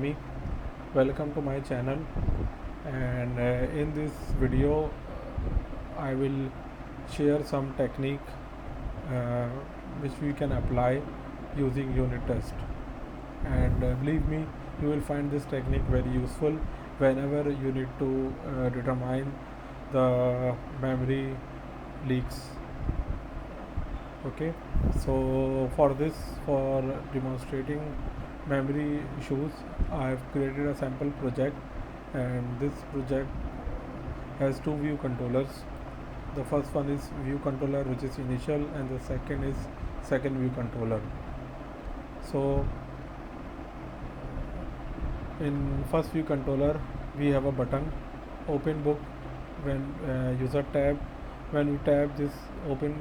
me. Welcome to my channel, and in this video I will share some technique uh, which we can apply using unit test. And believe me, you will find this technique very useful whenever you need to determine the memory leaks. Okay, so for demonstrating memory issues, I have created a sample project, and this project has two view controllers. The first one is view controller, which is initial, and the second is second view controller. So in first view controller, we have a button open book. When user tab when we tap this open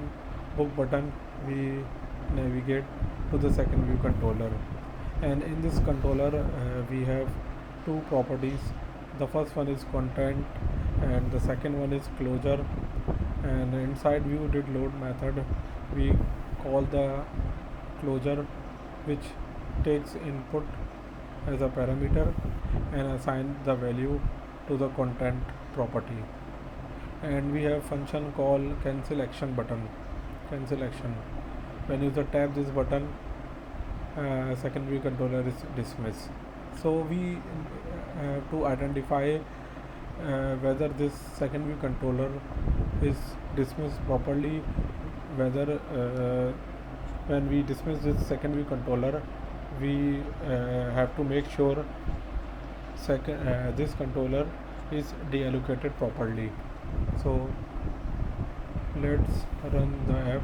book button, we navigate to the second view controller. And in this controller, we have two properties. The first one is content, and the second one is closure. And inside view did load method, we call the closure, which takes input as a parameter and assign the value to the content property. And we have function called cancel action button. Cancel action, when user tap this button, second view controller is dismissed. So we have to identify whether this second view controller is dismissed properly, whether when we dismiss this second view controller, we have to make sure this controller is deallocated properly. So let's run the app.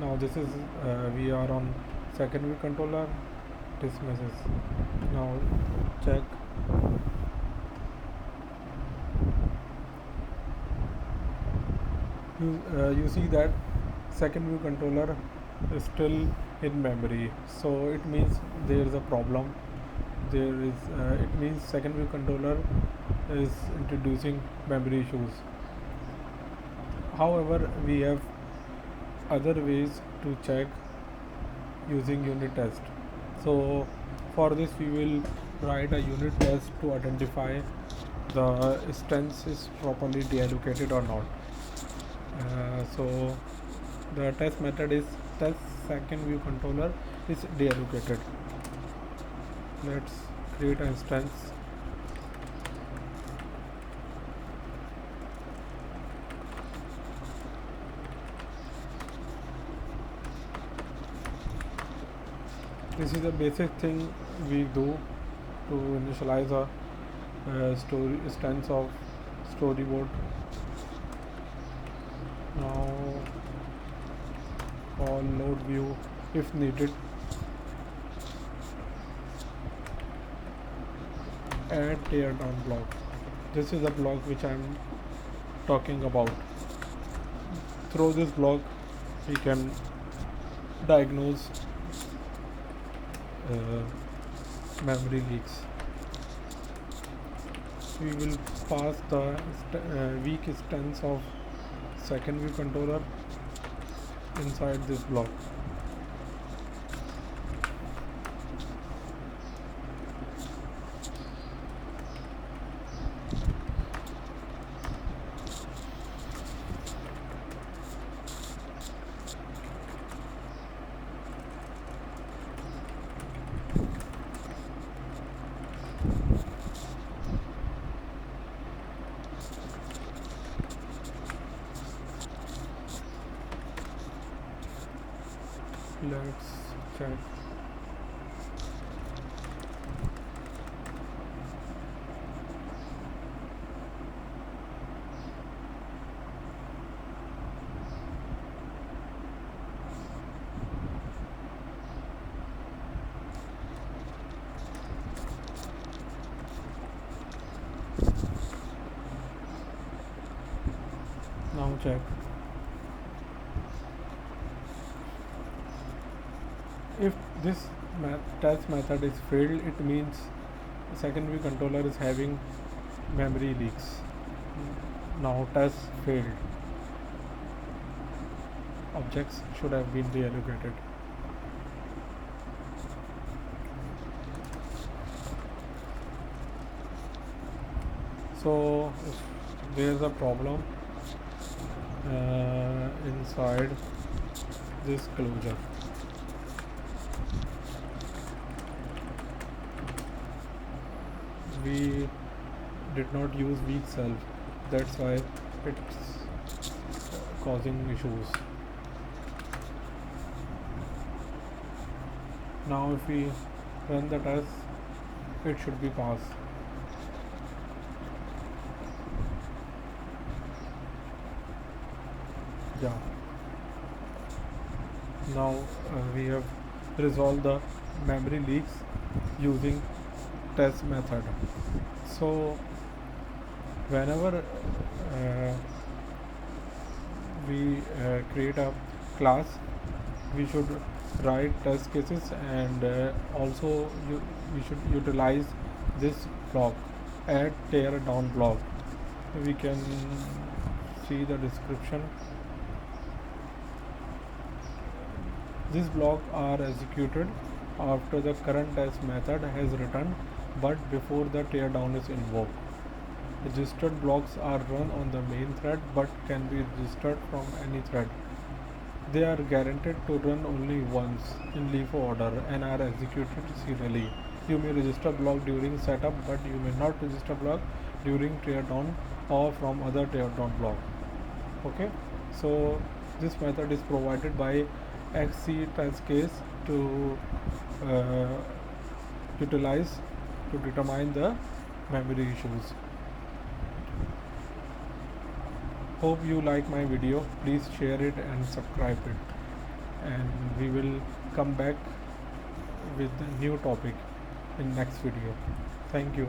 Now this is we are on second view controller, dismisses. Now check. You see that second view controller is still in memory, so it means there is a problem. It means second view controller is introducing memory issues. However, we have other ways to check using unit test. So for this, we will write a unit test to identify the instance is properly deallocated or not. So the test method is test second view controller is deallocated. Let's create an instance. This is the basic thing we do to initialize a story instance of storyboard. Now call load view if needed. Add teardown block. This is the block which I am talking about. Through this block, we can diagnose memory leaks. We will pass the weak instance of second view controller inside this block. Let's check. Now check. If this test method is failed, it means secondary controller is having memory leaks. Now test failed. Objects should have been reallocated. So if there is a problem inside this closure, we did not use weak self, that's why it's causing issues. Now if we run the test, it should be passed. Yeah, now we have resolved the memory leaks using test method. So whenever we create a class, we should write test cases, and also we should utilize this block, add tear down block. We can see the description. These blocks are executed after the current test method has returned, but before the teardown is invoked. Registered blocks are run on the main thread but can be registered from any thread. They are guaranteed to run only once in LIFO order and are executed serially. You may register block during setup, but you may not register block during teardown or from other teardown block. Okay, so this method is provided by XC test case to utilize to determine the memory issues. Hope you like my video. Please share it and subscribe it, and we will come back with a new topic in next video. Thank you.